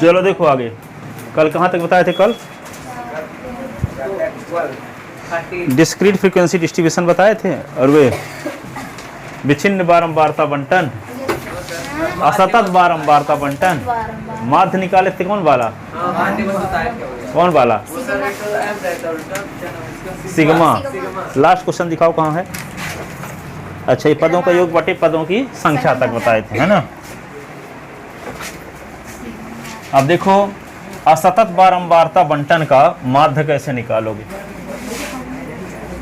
चलो देखो आगे, कल कहाँ तक बताए थे? कल डिस्क्रीट फ्रीक्वेंसी डिस्ट्रीब्यूशन बताए थे, और वे विच्छिन्न बारंबारता बंटन, असतत बारंबारता बंटन, माध्य निकाले थे कौन वाला? कौन वाला? सिग्मा। लास्ट क्वेश्चन दिखाओ कहाँ है? अच्छा, ये पदों का योग बटे पदों की संख्या तक बताए थे, है ना। अब देखो, असतत बारंबारता बंटन का माध्य कैसे निकालोगे?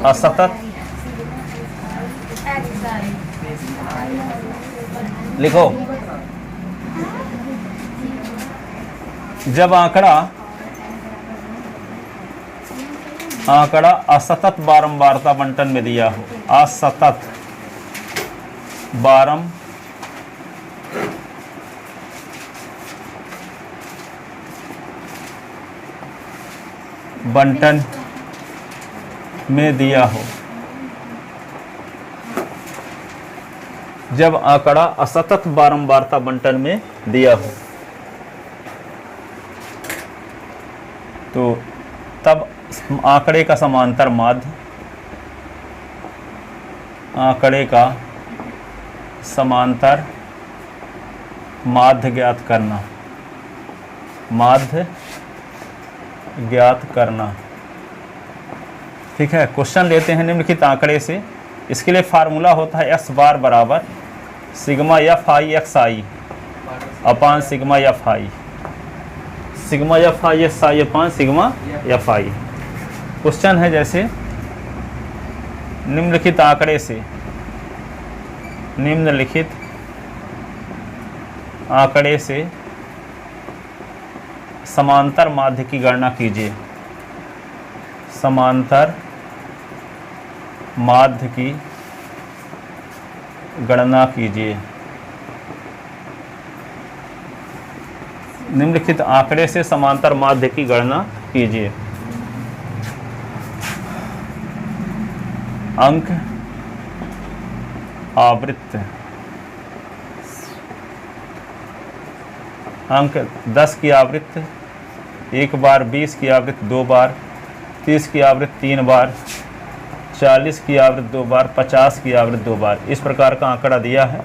असतत, लिखो, जब आंकड़ा असतत बारंबारता बंटन में दिया हो, असतत बारम बंटन में दिया हो, जब आंकड़ा असतत बारंबारता बंटन में दिया हो, तो तब आंकड़े का समांतर माध्य, आंकड़े का समांतर माध्य ज्ञात करना, माध्य ज्ञात करना। ठीक है, क्वेश्चन लेते हैं निम्नलिखित आंकड़े से। इसके लिए फार्मूला होता है एस बार बराबर sigma F I X I upon sigma F I, sigma F I X I upon sigma F I. Question है जैसे, निम्नलिखित आंकड़े से, निम्नलिखित आंकड़े से समांतर माध्य की गणना कीजिए, समांतर माध्य की गणना कीजिए। निम्नलिखित आंकड़े से समांतर माध्य की गणना कीजिए। अंक आवृत्त, अंक 10 की आवृत्त 1 बार, 20 की आवृत्त 2 बार, 30 की आवृत्त 3 बार, 40 की आवृत्त 2 बार, 50 की आवृत्त 2 बार। इस प्रकार का आंकड़ा दिया है।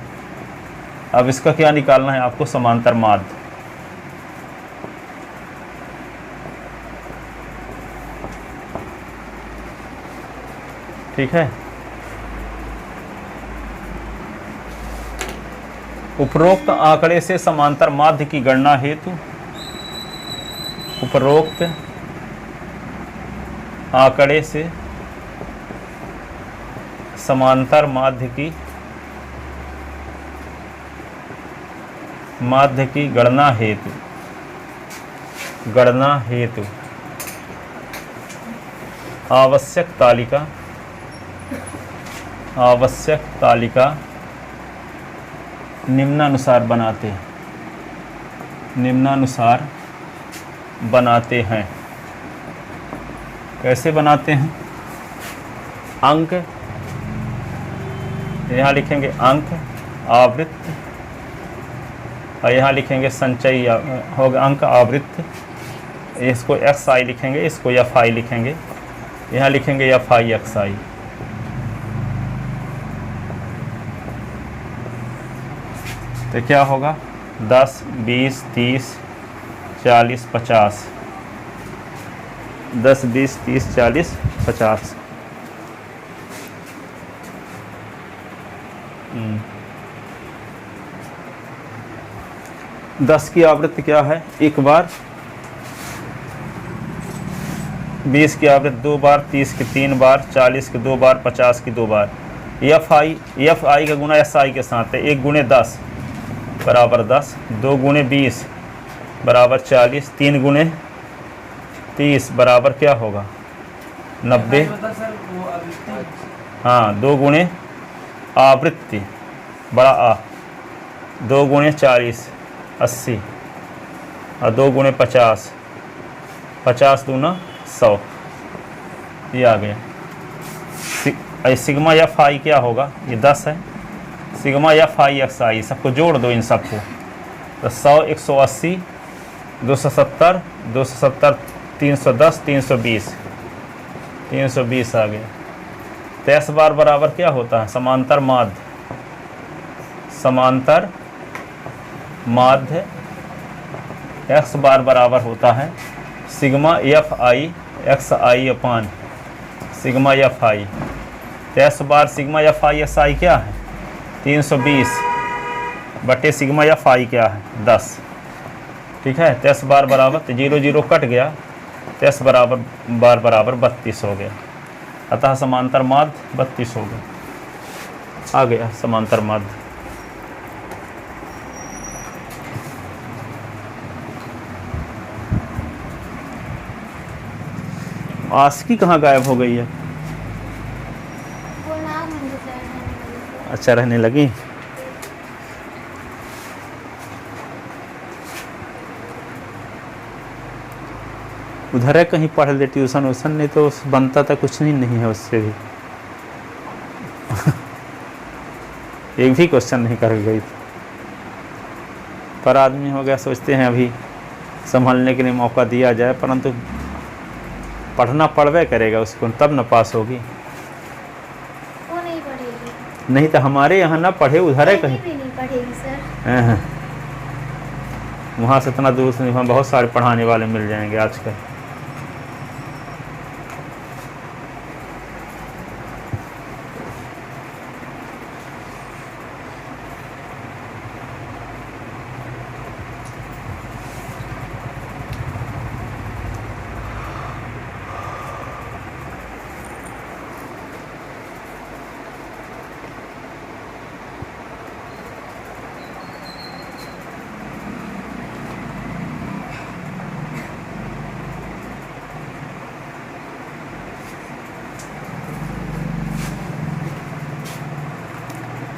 अब इसका क्या निकालना है आपको? समांतर माध्य। ठीक है, उपरोक्त आंकड़े से समांतर माध्य की गणना हेतु, उपरोक्त आंकड़े से समांतर माध्य की गणना हेतु, गणना हेतु आवश्यक तालिका, आवश्यक तालिका निम्नानुसार बनाते, निम्नानुसार बनाते हैं। कैसे बनाते हैं? अंक, यहाँ लिखेंगे अंक आवृत्त, और यहाँ लिखेंगे संचयी होगा अंक आवृत्त। इसको एक्स आई लिखेंगे, इसको एफ आई लिखेंगे, यहाँ लिखेंगे एफ आई एक्स आई। तो क्या होगा? 10, 20, 30, 40, 50, 10, 20, 30, 40, 50। 10 की आवृत्ति क्या है? 1 बार, 20 की आवृत्ति 2 बार, 30 की 3 बार, 40 की 2 बार, 50 की 2 बार। एफ आई का गुना एस आई के साथ है। 1 गुणे 10 बराबर 10, 2 गुणे 20 बराबर 40, 3 गुणे 30 बराबर क्या होगा? 90। हाँ, 2 गुणे आवृत्ति बड़ा आ, 2 गुणे 40 80, और 2 गुणे 50 50 दूना 100, ये आ गया। सिग्मा एफ आई क्या होगा? ये 10 है। सिग्मा एफ आई एक्स आई, सबको जोड़ दो इन सबको, तो 100 180 270 270 310 320 320 आ गया। तो S बार बराबर क्या होता है? समांतर माध्य, समांतर माध्य x बार बराबर होता है sigma F I X I upon sigma F I. तो S bar sigma F I X I क्या है? 320 बटे सिग्मा एफ आई क्या है? 10। ठीक है। तो S बार बराबर, तो 0 0 कट गया, तो S बार बराबर 32 हो गया। अतः समांतर माध्य 32 हो गया। आ गया समांतर माध्य। आस्की कहाँ गायब हो गई है? वो नाम मुझे रहने अच्छा, रहने लगी। उधर है कहीं पढ़ ले, ट्यूशन व्यूशन, नहीं तो बनता था कुछ नहीं है उससे भी। एक भी क्वेश्चन नहीं कर गई थी। पर आदमी हो गया, सोचते हैं अभी संभालने के लिए मौका दिया जाए, परंतु पढ़ना पड़वे करेगा उसको, तब न पास होगी। वो नहीं पढ़ेगी। नहीं तो हमारे यहाँ ना पढ़े, उधर है कहीं। भी नहीं पढ़ेगी सर। हाँ, वहाँ से इतना दूर से, वहाँ बहुत सारे पढ़ाने वाले मिल जाएंगे आजकल।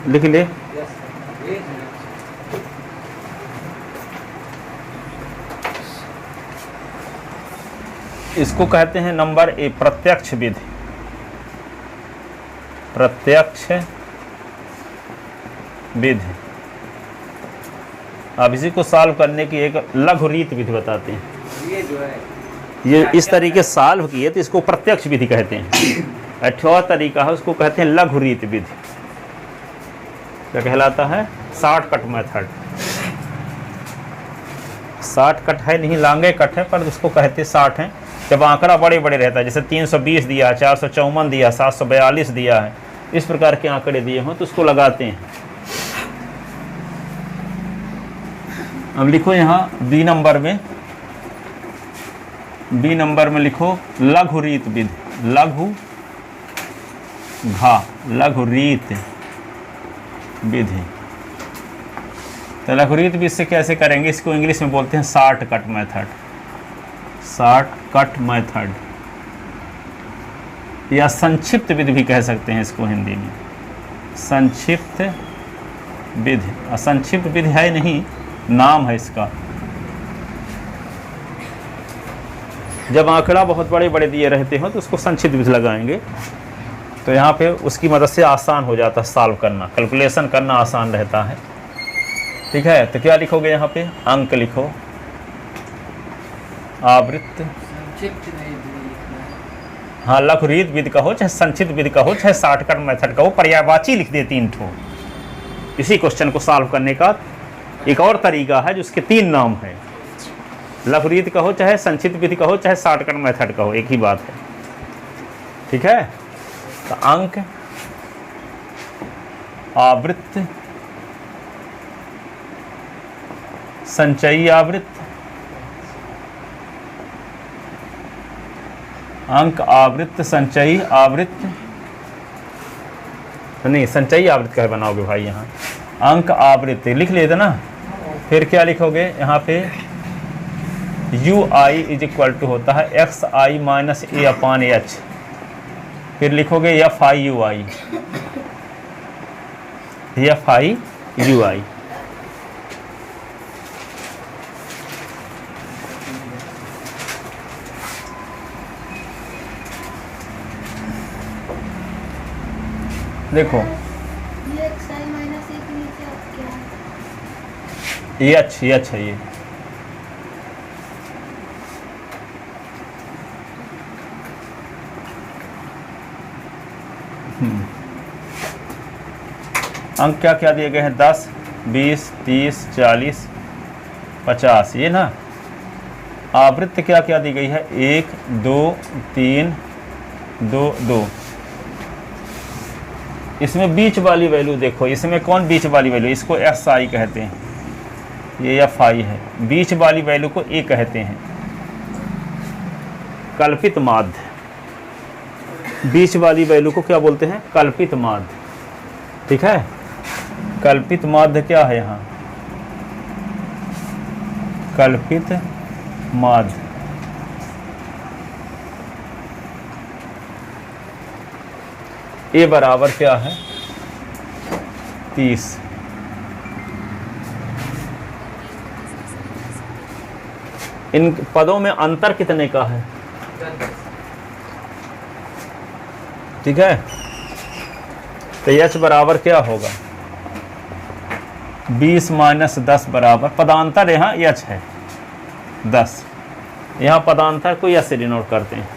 लिख ले। इसको कहते हैं नंबर ए प्रत्यक्ष विधि। प्रत्यक्ष विधि। अब इसी को सॉल्व करने की एक लघु रीत विधि बताते हैं। ये जो है ये इस तरीके से सॉल्व किए तो इसको प्रत्यक्ष विधि कहते हैं। 8वां तरीका है, उसको कहते हैं लघु रीत विधि। क्या कहलाता है? Shortcut method. शॉर्टकट है नहीं, लॉन्गे कट है, पर उसको कहते शॉर्ट है। जब आंकड़ा बड़े बड़े रहता है, जैसे 320 दिया है, 454 दिया, 742 दिया है, इस प्रकार के आंकड़े दिए हों तो उसको लगाते हैं। अब लिखो यहाँ बी नंबर में लिखो लघु रीत विधि। लघु रीत विधि। तो लघु रीत विधि से कैसे करेंगे? इसको इंग्लिश में बोलते हैं शॉर्टकट मेथड। शॉर्टकट मेथड या संक्षिप्त विधि भी कह सकते हैं इसको हिंदी में। संक्षिप्त विधि। संक्षिप्त विधि है नहीं, नाम है इसका। जब आंकड़ा बहुत बड़े बड़े दिए रहते हो तो उसको संक्षिप्त विधि लगाएंगे, तो यहाँ पे उसकी मदद से आसान हो जाता है सॉल्व करना, कैलकुलेशन करना आसान रहता है। ठीक है। तो क्या लिखोगे यहाँ पे? अंक लिखो, आवृत्त। संक्षिप्त नहीं लिखना है। हाँ, लघु रीत विधि कहो, चाहे संक्षिप्त विधि कहो, चाहे शॉर्टकट मेथड कहो, पर्यायवाची लिख दे 3 ठो। इसी क्वेश्चन को सॉल्व करने का एक और तरीका है जिसके 3 नाम है। लघु रीत कहो, चाहे संक्षिप्त विधि कहो, चाहे शॉर्टकट मेथड कहो, एक ही बात है। ठीक है। तो अंक, आवृत्त, संचयी आवृत्त, अंक आवृत्त संचयी आवृत्त, नहीं संचयी आवृत्त कह बनाओगे भाई? यहाँ अंक आवृत्त लिख लेते ना। फिर क्या लिखोगे यहाँ पे? U I is equal to होता है X I minus A upon H. फिर लिखोगे F I U I, F I U I. देखो ये एक्स आई माइनस 1 नीचे अब क्या एच है ये। अंक क्या क्या दिए गए हैं? 10, 20, 30, 40, 50, ये ना। आवृत्ति क्या क्या दी गई है? 1, 2, 3, 2, 2। इसमें बीच वाली वैल्यू देखो, इसमें कौन बीच वाली वैल्यू? इसको एस आई कहते हैं, ये एफ आई है। बीच वाली वैल्यू को ए कहते हैं, कल्पित माध्य। बीच वाली वैल्यू को क्या बोलते हैं? कल्पित माध्य। ठीक है, कल्पित माध्य क्या है यहाँ? कल्पित माध्य ए बराबर क्या है? 30। इन पदों में अंतर कितने का है? ठीक है, तो एच बराबर क्या होगा? 20 माइनस 10 बराबर, पदांतर यहाँ एच है 10, यहाँ पदांतर को एच से डिनोट करते हैं।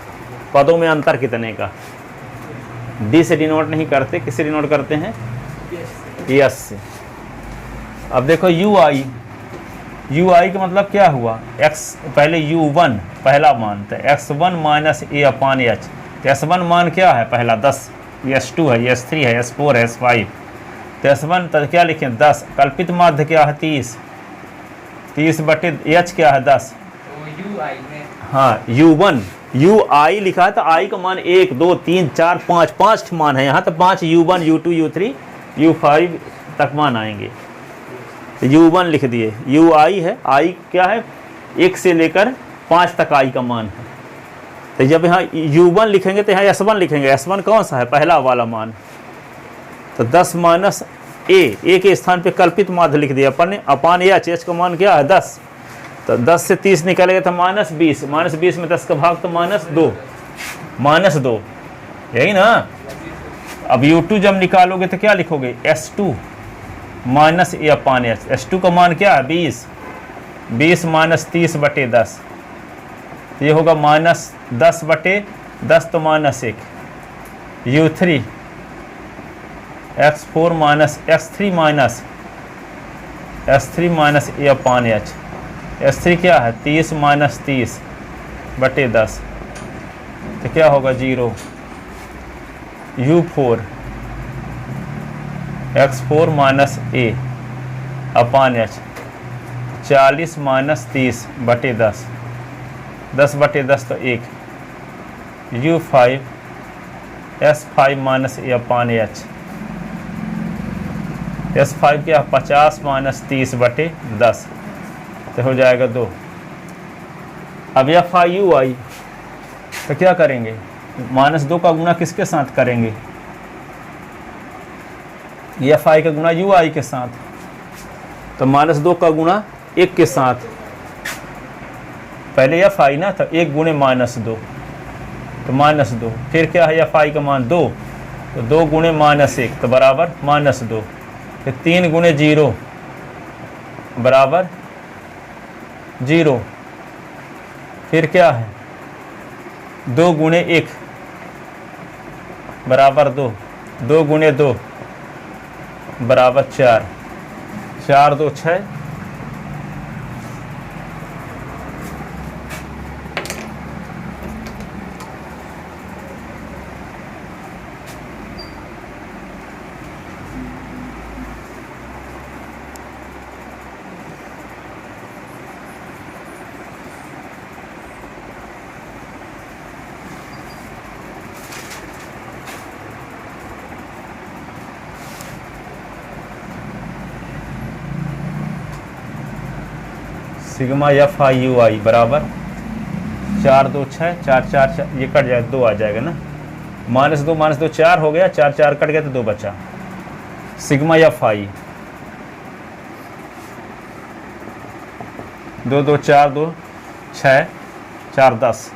पदों में अंतर कितने का? डी से डिनोट नहीं करते, किससे डिनोट करते हैं? एच से। अब देखो यू आई, यू आई का मतलब क्या हुआ? एक्स, पहले u1 पहला मान, तो x1 minus A upon H. तो s1 मान क्या है? पहला 10, s2 है, s3 है, s4 है, s5। तो s1 तो क्या लिखें? 10। कल्पित माध्य क्या है? 30। 30 बटे एच क्या है? 10। यू आई है। हाँ, u1 यू आई लिखा है, तो आई का मान 1, 2, 3, 4, 5, 5 मान है यहाँ, तो 5 u1, u2, u3, u5 तक मान आएंगे। तो u1 लिख दिए, यू आई है, आई क्या है? 1 से लेकर 5 तक आई का मान है। तो जब यहाँ u1 लिखेंगे तो यहाँ s1 लिखेंगे। s1 कौन सा है? पहला वाला मान। तो 10 माइनस ए के स्थान पे कल्पित माध्य लिख दिया अपन ने, अपान एच, एच का मान क्या है? 10। तो 10 से 30 निकलेगा तो माइनस 20, माइनस 20 में 10 का भाग तो -2, -2, यही ना। अब u2 जब निकालोगे तो क्या लिखोगे? s2 minus A upon H. s2 का मान क्या है? 20। 20 माइनस 30 बटे 10, तो ये होगा -10 बटे 10, तो -1। u3 x4 minus x3 minus A upon H. s3 क्या है? 30 माइनस 30 बटे 10, तो क्या होगा? 0। u4 x4 minus A upon H. 40 minus 30 बटे 10, 10 बटे 10 तो 1। u5 s5 minus A upon H. s5 क्या? 50 माइनस 30 बटे 10, तो हो जाएगा 2। अब एफ आई यू आई, तो क्या करेंगे? -2 का गुना किसके साथ करेंगे? एफ आई का गुना यू आई के साथ। तो -2 का गुना 1 के साथ, पहले एफ आई ना, तो 1 गुणे -2, तो -2। फिर क्या है? एफ आई का मान 2, तो 2 गुणे -1 तो बराबर -2। फिर 3 गुणे 0 बराबर 0। फिर क्या है? 2 गुणे 1 बराबर 2, 2 गुणे 2 बराबर 4, 4 2 6। सिग्मा एफ आई यू आई बराबर 4 2 6, 4 4 ये कट जाए, 2 आ जाएगा ना। -2 4 हो गया, 4 4 कट गया तो 2 बचा। सिग्मा एफ आई 2 2 4 2 6 4 10।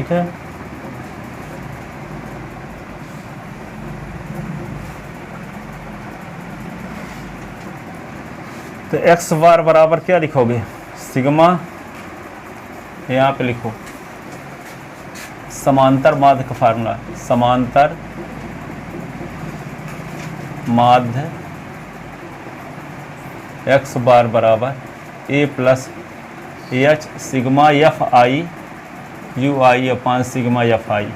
ठीक है। तो एक्स बार बराबर क्या लिखोगे, सिग्मा, यहाँ पे लिखो समांतर माध्य का फार्मूला, समांतर माध्य एक्स बार बराबर A plus H sigma F I U I upon sigma F I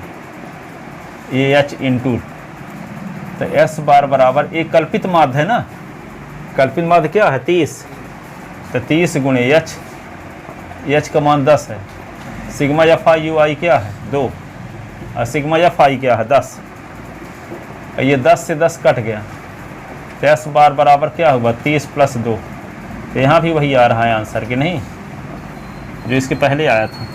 A H into, तो एक्स बार बराबर एक कल्पित माध्य है ना, कल्पित माध्य क्या है 30, तो 30 गुणे एच, एच का मान 10 है, सिग्मा एफ आई यू आई क्या है 2 और सिग्मा एफ आई क्या है 10, ये 10 से 10 कट गया, तो एक्स बार बराबर क्या हुआ 30 प्लस 2, तो यहाँ भी वही आ रहा है आंसर कि नहीं जो इसके पहले आया था।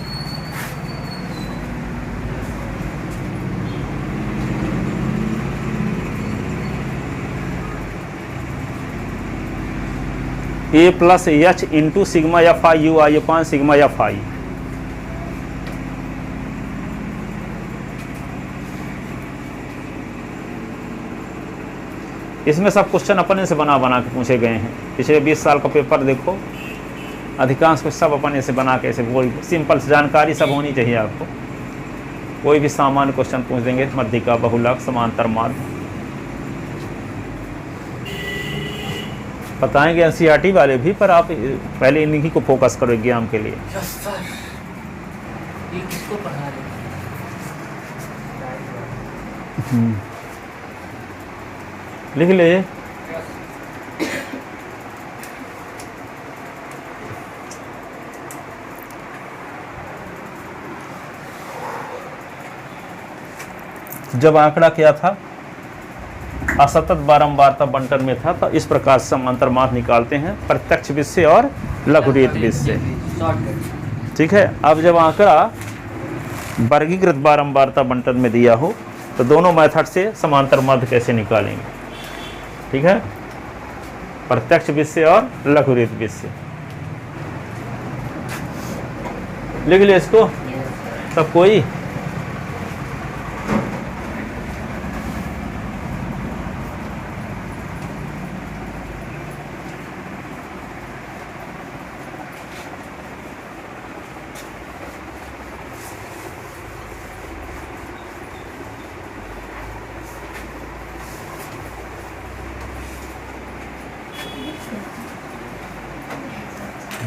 A plus H into sigma F I U I upon sigma F I. इसमें सब क्वेश्चन अपने से बना बना के पूछे गए हैं, पिछले 20 साल का पेपर देखो, अधिकांश कुछ सब अपने से बना के ऐसे कोई सिंपल जानकारी सब होनी चाहिए आपको। कोई भी सामान्य क्वेश्चन पूछ देंगे, मध्यिका, बहुलक, समांतर माध्य बताएंगे एनसीईआरटी वाले भी, पर आप पहले इन्हीं को फोकस करो एग्जाम के लिए। यस सर, ये किसको पढ़ा रहे हैं? लिख ले। जब आंकड़ा क्या था, असतत बारंबारता बंटन में था, तो इस प्रकार से समांतर माध्य निकालते हैं, प्रत्यक्ष विध से और लघुरीत विध से। ठीक है। अब जब आंकड़ा वर्गीकृत बारंबारता बंटन में दिया हो तो दोनों मेथड से समांतर माध्य कैसे निकालेंगे। ठीक है, प्रत्यक्ष विध से और लघुरीत विध से। लिख ले इसको सब कोई।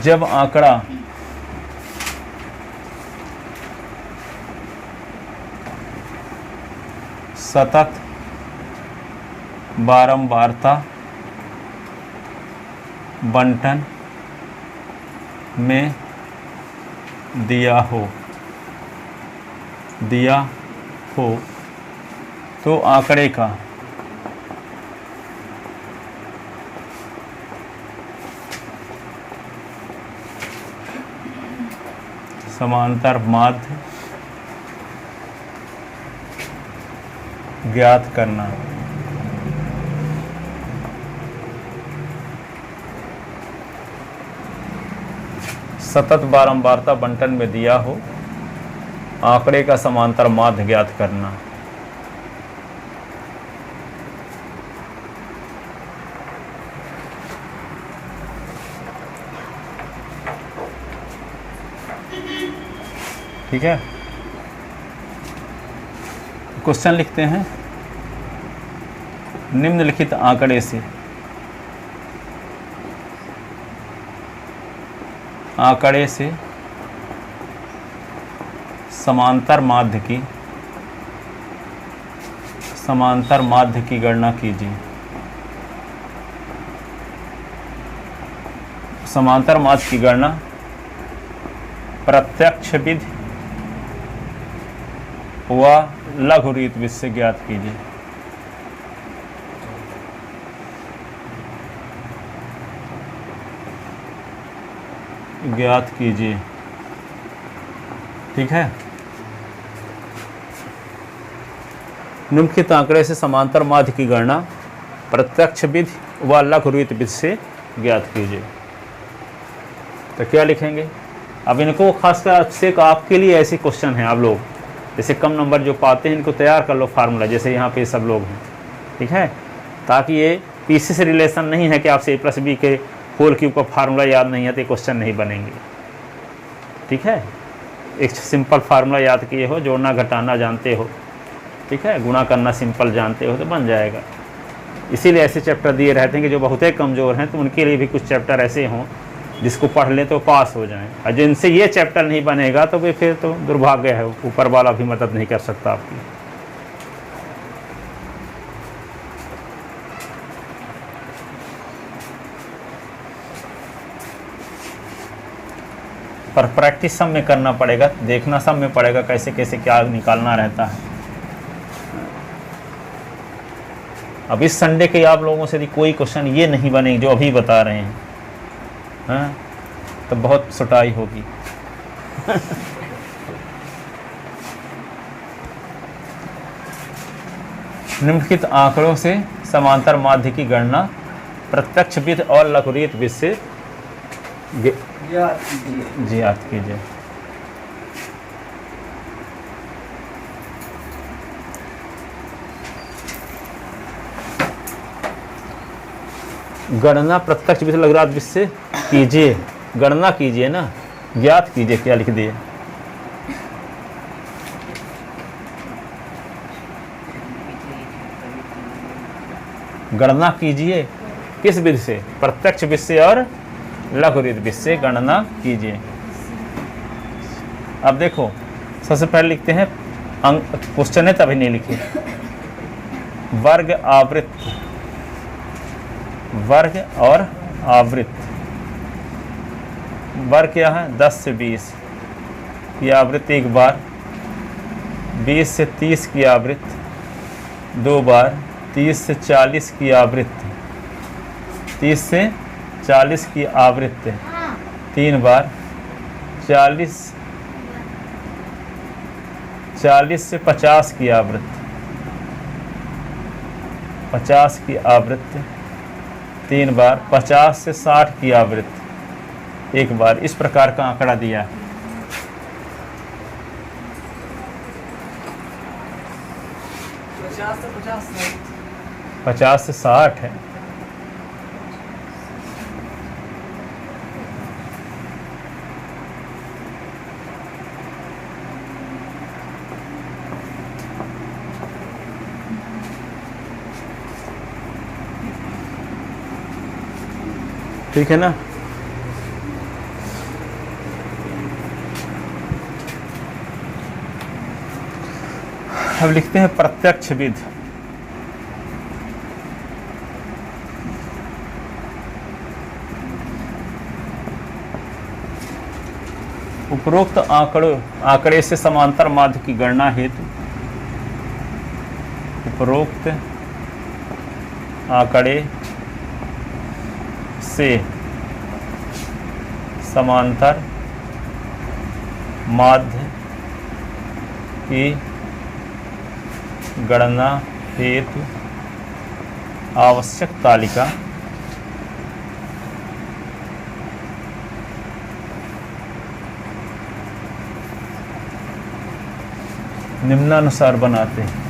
जब आंकड़ा सतत बारंबारता बंटन में दिया हो तो आंकड़े का समांतर माध्य ज्ञात करना। सतत बारंबारता बंटन में दिया हो, आंकड़े का समांतर माध्य ज्ञात करना। ठीक है। क्वेश्चन लिखते हैं, निम्नलिखित आंकड़े से समांतर माध्य की गणना कीजिए। समांतर माध्य की गणना प्रत्यक्ष विधि व लघुरीत विधि से ज्ञात कीजिए। ठीक है। निम्नलिखित आंकड़े से समांतर माध्य की गणना प्रत्यक्ष विधि व लघुरीत विधि से ज्ञात कीजिए। तो क्या लिखेंगे, अब इनको खासकर से आपके लिए ऐसे क्वेश्चन हैं, आप लोग जैसे कम नंबर जो पाते हैं इनको तैयार कर लो फार्मूला, जैसे यहाँ पे सब लोग हैं, ठीक है, ताकि ये पीसी से रिलेशन नहीं है कि आपसे a+b के होल क्यूब का फार्मूला याद नहीं है तो ये क्वेश्चन नहीं बनेंगे, ठीक है। एक सिंपल फार्मूला याद किए हो, जोड़ना घटाना जानते हो, ठीक है, गुणा करना सिंपल जानते हो तो बन जाएगा। इसीलिए ऐसे चैप्टर दिए रहते हैं कि जो बहुत ही कमज़ोर हैं तो उनके लिए भी कुछ चैप्टर ऐसे हों जिसको पढ़ लें तो पास हो जाएं, और जिनसे ये चैप्टर नहीं बनेगा तो वे फिर तो दुर्भाग्य है, ऊपर वाला भी मदद नहीं कर सकता आपकी। पर प्रैक्टिस सब में करना पड़ेगा, देखना सब में पड़ेगा कैसे कैसे क्या निकालना रहता है। अब इस संडे के आप लोगों से कोई क्वेश्चन ये नहीं बनेंगे जो अभी बता रहे हैं, हाँ, तो बहुत सुटाई होगी। निम्नलिखित आंकड़ों से समांतर माध्य की गणना प्रत्यक्ष विध और लघुरीत विध से ज्ञात कीजिए। गणना प्रत्यक्ष विधि लघुरीत विधि से कीजिए, गणना कीजिए ना, ज्ञात कीजिए क्या लिख दिए। गणना कीजिए किस विधि से? प्रत्यक्ष विधि से और लघुरीत विधि से गणना कीजिए। अब देखो सबसे पहले लिखते हैं अंक, क्वेश्चन है तभी नहीं लिखे। वर्ग आवृत्त, वर्ग और आवृत्त। वर्ग क्या है? 10 से 20 की आवृत्ति एक बार, 20 से 30 की आवृत्ति 2 बार, 30 से 40 की आवृत्ति, 30 से 40 की आवृत्ति 3 बार, 40 से 50 की आवृत्ति, 50 की आवृत्ति 3 बार, 50 से 60 की आवृत्ति 1 बार। इस प्रकार का आंकड़ा दिया। पचास से 60 है। ठीक है ना? अब लिखते हैं प्रत्यक्ष विधि। उपरोक्त आंकड़े से समांतर माध्य की गणना हेतु उपरोक्त आंकड़े से समांतर माध्य की गणना हेतु आवश्यक तालिका निम्नानुसार बनाते हैं।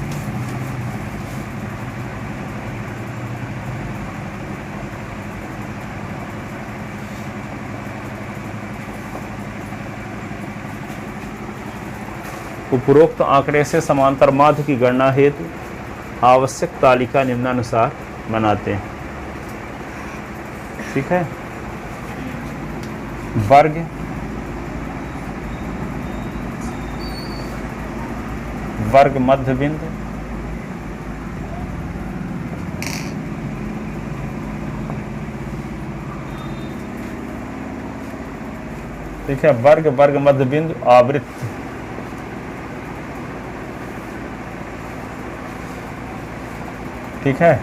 उपरोक्त आंकड़े से समांतर माध्य की गणना हेतु आवश्यक तालिका निम्नानुसार बनाते हैं। ठीक है? वर्ग, वर्ग मध्य बिंदु, ठीक है, वर्ग वर्ग मध्य बिंदु आवृत्त, ठीक है,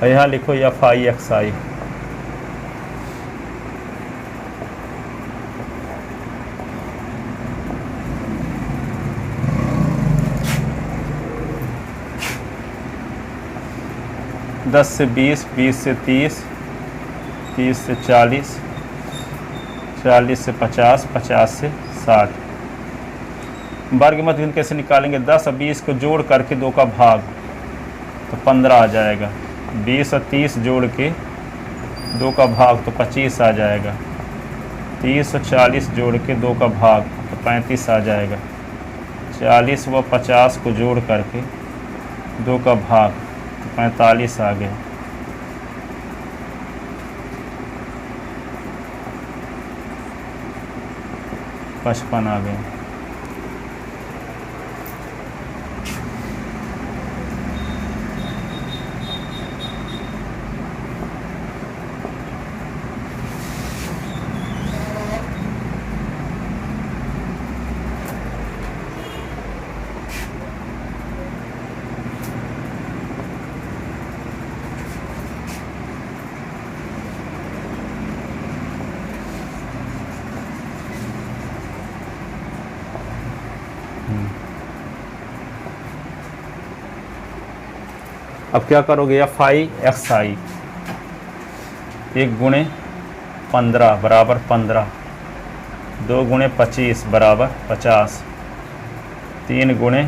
और यहाँ लिखो FI/XI। दस से 20, 20 से 30, 30 से 40, 40 से 50, 50 से 60। वर्ग मध्य बिंदु कैसे निकालेंगे? 10 और 20 को जोड़ करके 2 का भाग तो 15 आ जाएगा। 20 और 30 जोड़ के 2 का भाग तो 25 आ जाएगा। 30 और 40 जोड़ के 2 का भाग तो 35 आ जाएगा। 40 व 50 को जोड़ करके 2 का भाग तो 45 आ गया। पचपन आ गए। अब क्या करोगे? एफ आई एक्स आई 1 गुणे 15 बराबर 15, 2 गुणे 25 बराबर 50, 3 गुणे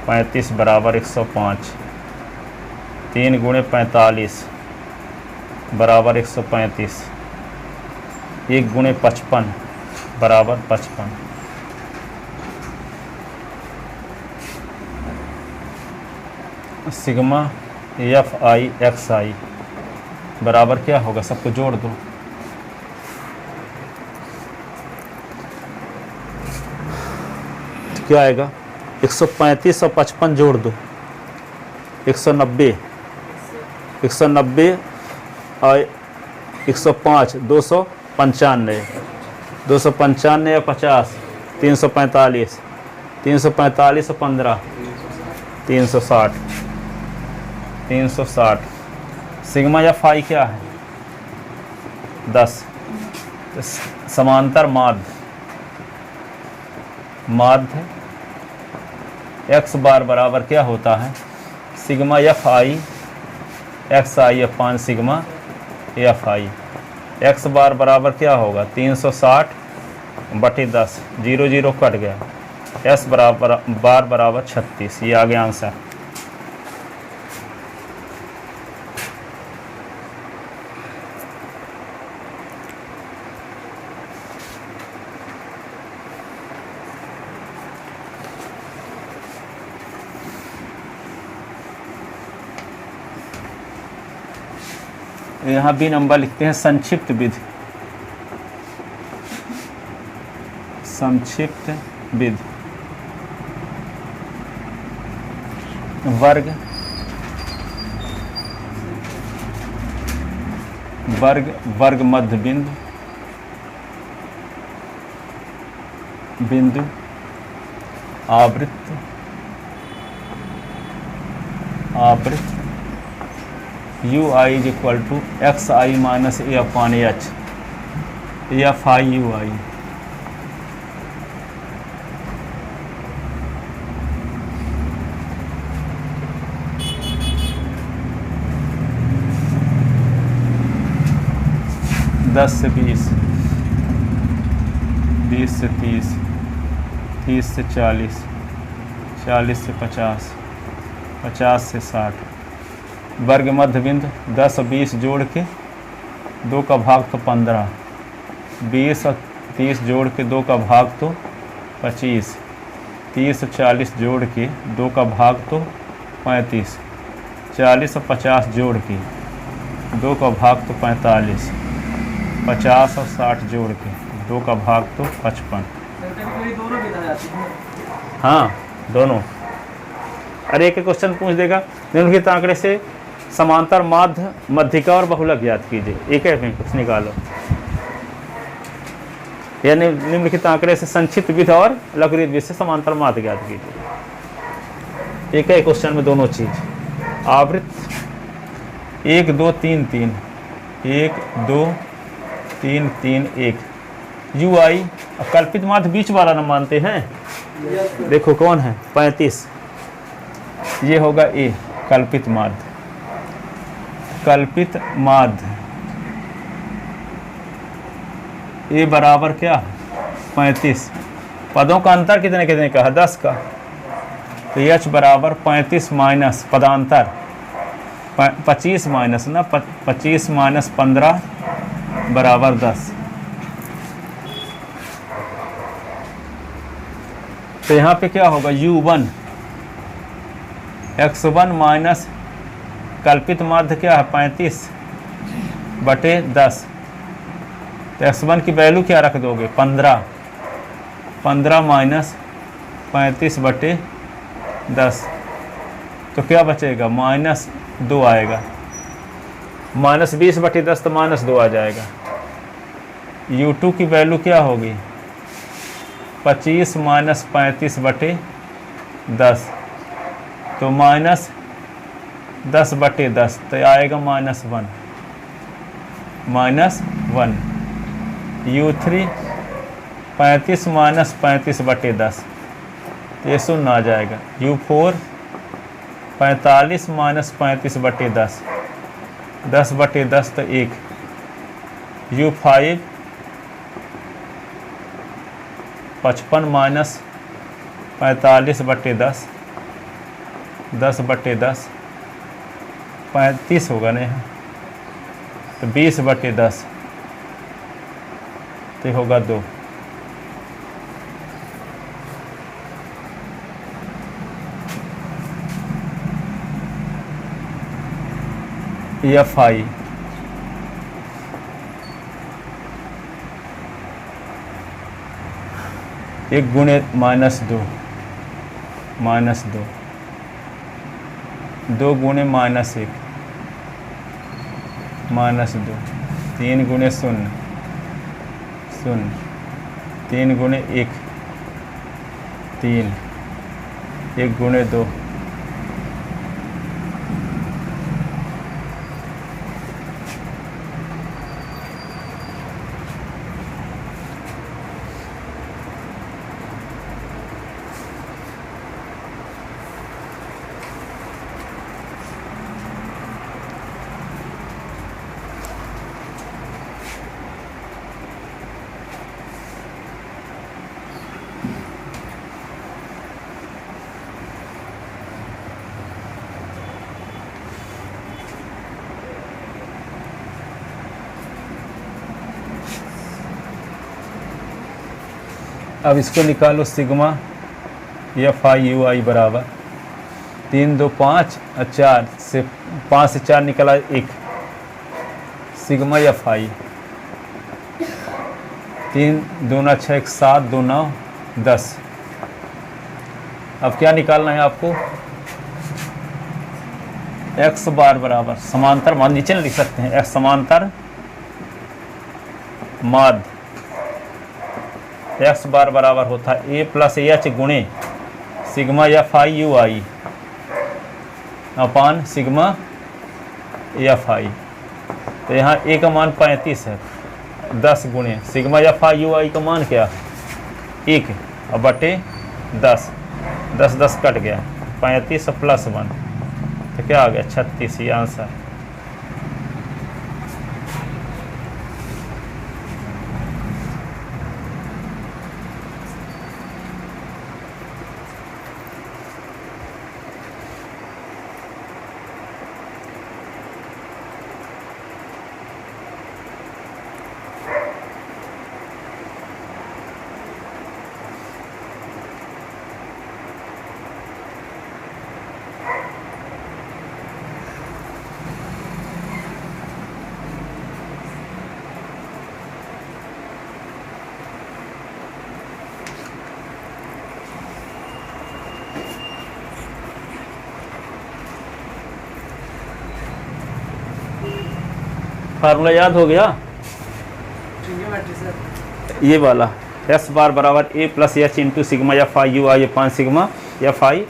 35 बराबर 105, 3 गुणे 45 बराबर 135, 1 गुणे 55 बराबर 55। सिग्मा एफ आई एक्स आई बराबर क्या होगा? सबको जोड़ दो। तो क्या आएगा? 135 और 55 जोड़ दो 190, 190 और 105 295, 295 और 50 345, 345 और 15 360, 360। सिग्मा या फाई क्या है? 10। तो समांतर माध्य एक्स बार बराबर क्या होता है? Sigma F I X I upon sigma F I. X bar बराबर क्या होगा? 360 बटे 10, 0 0 कट गया। एस बार बराबर 36। ये आ गया आंसर। यहाँ बी नंबर लिखते हैं संक्षिप्त विधि। संक्षिप्त विधि वर्ग मध्य बिंदु आवृत्त U I is equal to X I minus A upon H, F I U I. दस से 20, 20 से 30, 30 से 40, 40 से 50, 50 से 60। वर्ग मध्य बिंदु 10 और 20 जोड़ के 2 का भाग तो 15, 20 और 30 जोड़ के 2 का भाग तो 25, 30 और 40 जोड़ के 2 का भाग तो 35, 40 और 50 जोड़ के 2 का भाग तो 45, 50 और 60 जोड़ के 2 का भाग तो 55। हाँ दोनों। अरे एक क्वेश्चन पूछ देगा, निम्नलिखित आंकड़े से समांतर माध्य मध्यिका और बहुलक ज्ञात कीजिए। एक में कुछ निकालो। यानी निम्नलिखित आंकड़े से संक्षिप्त विधि और लघुरीत विधि से समांतर माध्य ज्ञात कीजिए। एक है क्वेश्चन में दोनों चीज। आवृत्त 1 2 3 3, 1 2 3 3 1। यू आई कल्पित माध्य बीच वाला न मानते हैं। देखो कौन है? 35। ये होगा ए कल्पित माध्य। कल्पित माध्य ए बराबर क्या 35, पदों का अंतर कितने कितने का है 10 का, तो एच बराबर 35 माइनस पदांतर 25 माइनस ना 25 माइनस 15 बराबर 10। तो यहाँ पे क्या होगा u1 x1 माइनस कल्पित माध्य क्या है 35 बटे 10, तो x1 की वैल्यू क्या रख दोगे 15 माइनस 35 बटे 10, तो क्या बचेगा -2 आएगा, -20 बटे 10 तो -2 आ जाएगा। u2 की वैल्यू क्या होगी 25 माइनस 35 बटे 10, तो -10 बटे 10 तो आएगा -1 u3 35 माइनस 35 बटे 10, तो ये शून्य आ जाएगा। u4 45 माइनस 35 बटे 10, 10 बटे 10 तो 1, u5 55 माइनस 45 बटे 10, 10 बटे 10 35 होगा नहीं, तो 20 बटे 10 तो होगा 2। FI एक गुणे -2 2 गुणे -1 -2 3 गुणे 0 3 गुणे 1 3 1 गुणे 2 अब इसको निकालो सिग्मा FI बराबर 3 2 5 और 4 से 5 से 4 निकला 1 सिग्मा FI 3 दूना 6 1 7 2 9 10। अब क्या निकालना है आपको x बार बराबर समांतर माध्य, नीचे लिख सकते हैं x समांतर माध्य x बार बराबर होता है a प्लस एच गुणे सिग्मा FI अपान सिग्मा FI। तो यहाँ a का मान 35 है, 10 गुणे सिग्मा FI का मान क्या 1 और बटे 10 10 कट गया 35 प्लस 1 तो क्या आ गया 36, ये आंसर। फार्मूला याद हो गया ये वाला S बार बराबर A plus H into sigma FI ये 5 सिग्मा FI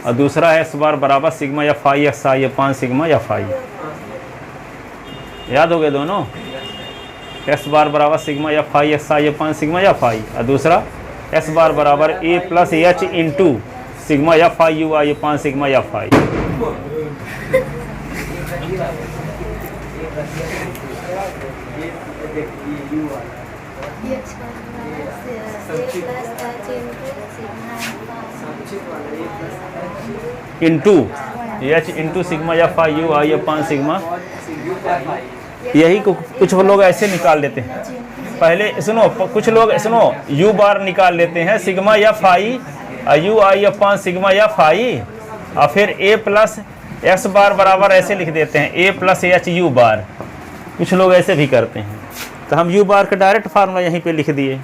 और दूसरा S बार बराबर सिग्मा FI XI ये 5 सिग्मा FI। याद हो गए दोनों। S बार बराबर सिग्मा FI XI ये 5 सिग्मा FI और दूसरा S बार बराबर A plus H into sigma FI ये 5 सिग्मा FI। एक्स बराबर A plus H into sigma into H into sigma या phi U I upon sigma. यही कुछ लोग ऐसे निकाल लेते हैं। पहले सुनो, कुछ लोग सुनो यू बार निकाल लेते हैं सिग्मा या phi U I upon sigma या फाई, और फिर ए प्लस एक्स बार बराबर ऐसे लिख देते हैं ए प्लस एच यू बार। कुछ लोग ऐसे भी करते हैं। तो हम यू बार का डायरेक्ट फार्मूला यहीं पे लिख दिए,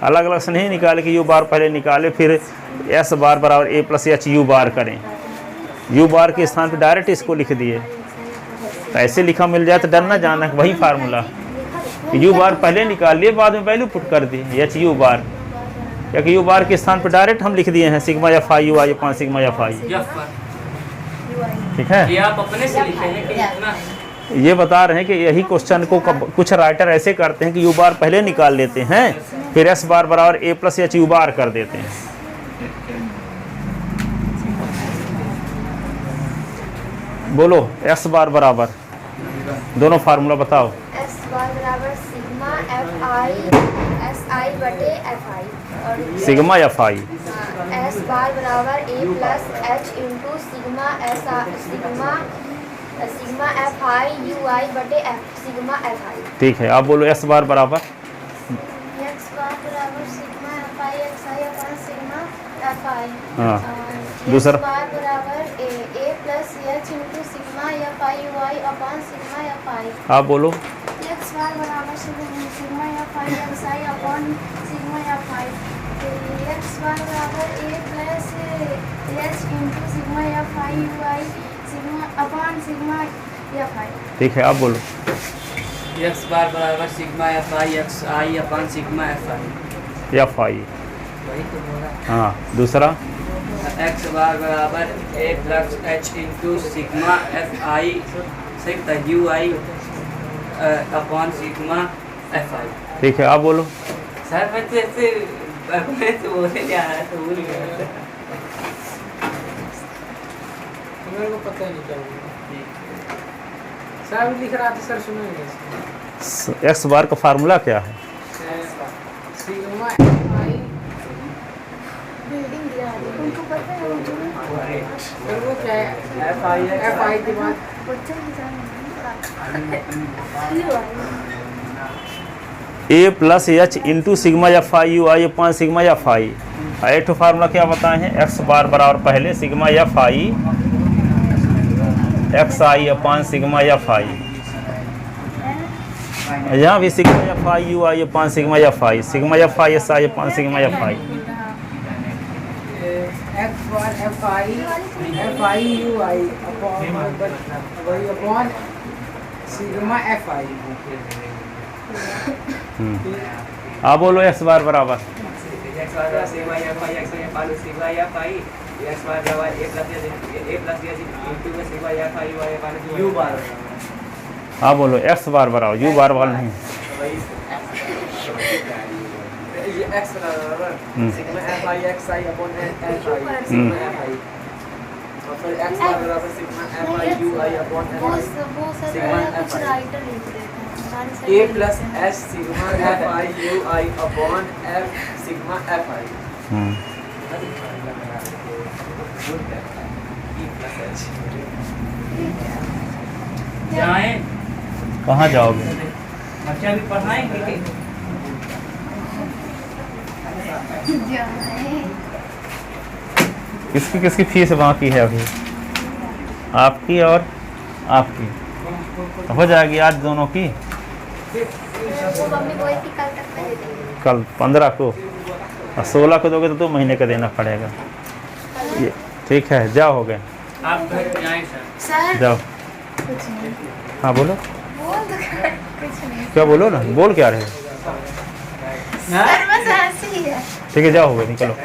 अलग अलग से नहीं निकाले कि यू बार पहले निकाले फिर एस बार बराबर ए प्लस एच यू बार करें। यू बार के स्थान पे डायरेक्ट इसको लिख दिए। तो ऐसे लिखा मिल जाए तो डरना जाना वही फार्मूला, यू बार पहले निकाल लिए बाद में वैल्यू पुट कर दिए एच यू बार, या कि यू बार के स्थान पर डायरेक्ट हम लिख दिए हैं सिग्मा या phi U I upon sigma या फाई। ठीक है, ये आप अपने से लिखे हैं कि इतना? ये बता रहे हैं कि यही क्वेश्चन को कुछ राइटर ऐसे करते हैं कि यू बार पहले निकाल लेते हैं फिर एस बार बराबर ए प्लस एच यू बार कर देते हैं। बोलो एस बार बराबर, दोनों फार्मूला बताओ। एस बार बराबर sigma F I S I बटे एफ आई, और सिग्मा या फाई एस बार बराबर A plus H into sigma S sigma sigma F I U I बटे एफ सिग्मा एफ आई। ठीक है, आप बोलो एस बार बराबर एक्स बार बराबर sigma F I X I upon sigma F I. हाँ, दूसरा बार बराबर A plus H into sigma F I U I upon sigma F I. आप बोलो एक्स बार बराबर sigma F I X I upon sigma F I. X bar बराबर A plus H into sigma F I U I sigma upon sigma F I. ठीक है, आप बोलो X bar बराबर sigma F I X I upon sigma F आई। या phi. वही तो बोला। हाँ, दूसरा एक्स बार बराबर A plus H into sigma F I sigma U I upon sigma F I. ठीक है, आप बोलो सर मैं तो बोले जा रहा था, भूल गया। मेरे को पता ही नहीं क्या बोला। सर लिख रहा था, सर सुनेंगे। एक्स बार का फार्मूला क्या है? सिग्मा आई बिल्डिंग दिया है उनको पता है सर वो क्या है? एफ आई के बाद A plus H into sigma या phi U I upon sigma या फाई। एट फार्मूला क्या बताए हैं? एक्स बार बराबर पहले सिग्मा या phi X I upon sigma या फाई। यहाँ भी सिग्मा या phi U I upon sigma या फाई, सिग्मा या phi S I upon sigma या phi. X bar F I U I upon sigma F I. आप बोलो एक्स बार बराबर एक्स बार बराबर sigma F I X I upon sigma F I. X bar बराबर A plus into sigma F I U I upon U bar. आप बोलो X bar बराबर you बार वाला नहीं। ये एक्स बराबर sigma F I X I upon F I sigma F I, और फिर एक्स बराबर sigma F I U I upon F I sigma F I writer लिख देते हैं A plus H sigma F I U I upon F sigma F I. जाएं कहाँ जाओगे? बच्चा भी पढ़ाएंगे। किसकी किसकी फीस बाकी है अभी? आपकी और आपकी तो हो जाएगी आज दोनों की। वो मम्मी बोली थी कल तक मैं दे दूंगी। कल 15 को और 16 को दोगे तो 2 महीने का देना पड़ेगा। ये ठीक है, जाओ हो गए। आप घर जाएं सर। सर जाओ। कुछ नहीं हाँ बोलो, बोल दो कुछ नहीं क्या बोलो ना, बोल क्या रहे? सर बस ऐसे ही है। ठीक है, जाओ हो गए, निकलो।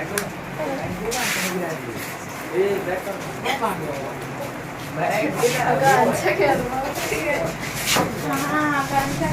आकांक्षा क्या हाँ आकांक्षा